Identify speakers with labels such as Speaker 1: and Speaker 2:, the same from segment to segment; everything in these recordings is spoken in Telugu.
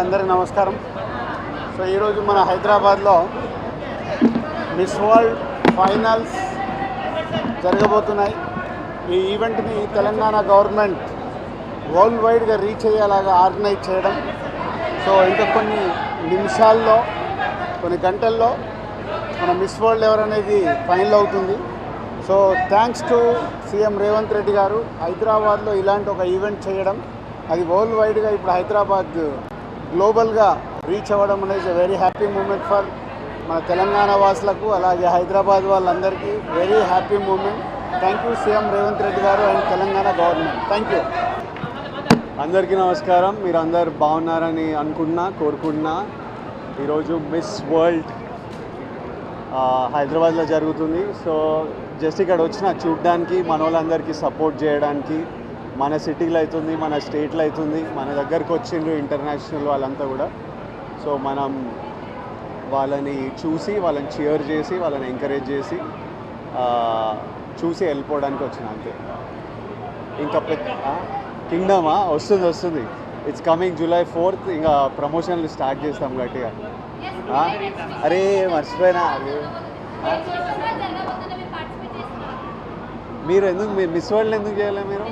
Speaker 1: అందరికీ నమస్కారం. సో ఈరోజు మన హైదరాబాద్లో మిస్ వరల్డ్ ఫైనల్స్ జరగబోతున్నాయి. ఈ ఈవెంట్ని తెలంగాణ గవర్నమెంట్ వరల్డ్ వైడ్గా రీచ్ అయ్యేలాగా ఆర్గనైజ్ చేయడం. సో ఇంకా కొన్ని నిమిషాల్లో, కొన్ని గంటల్లో మన మిస్ వరల్డ్ ఎవరనేది ఫైనల్ అవుతుంది. So thanks to CM Revanth Reddy గారు హైదరాబాద్లో ఇలాంటి ఒక ఈవెంట్ చేయడం, అది వరల్డ్ వైడ్గా ఇప్పుడు హైదరాబాద్ గ్లోబల్గా రీచ్ అవ్వడం అనేది వెరీ హ్యాపీ మూమెంట్ ఫర్ మన తెలంగాణ వాసులకు, అలాగే హైదరాబాద్ వాళ్ళందరికీ very happy moment. Thank you CM Revanth Reddy garu and Telangana government. Thank you.
Speaker 2: అందరికీ నమస్కారం. మీరు అందరు బాగున్నారని కోరుకుంటున్నా. ఈరోజు మిస్ వరల్డ్ హైదరాబాద్లో జరుగుతుంది. సో జస్ట్ ఇక్కడ వచ్చిన చూడడానికి, మన వాళ్ళందరికీ సపోర్ట్ చేయడానికి. మన సిటీలో అవుతుంది, మన స్టేట్లో అవుతుంది, మన దగ్గరకు వచ్చిండ్రు ఇంటర్నేషనల్ వాళ్ళంతా కూడా. సో మనం వాళ్ళని చూసి, వాళ్ళని చీర్ చేసి, వాళ్ళని ఎంకరేజ్ చేసి చూసి వెళ్ళిపోవడానికి వచ్చిన అంతే. ఇంకా కింగ్డమా వస్తుంది. It's coming July 4th. ఇంకా ప్రమోషన్లు స్టార్ట్ చేస్తాం గట్టిగా. అరే మర్చిపోయినా, మీరు ఎందుకు మిస్ వరల్డ్ ఎందుకు చేయలేదు? మీరు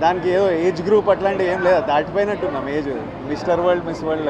Speaker 2: దానికి ఏదో ఏజ్ గ్రూప్ అట్లాంటివి ఏం లేదా, దాటిపోయినట్టున్నాం age. Mister World, Miss world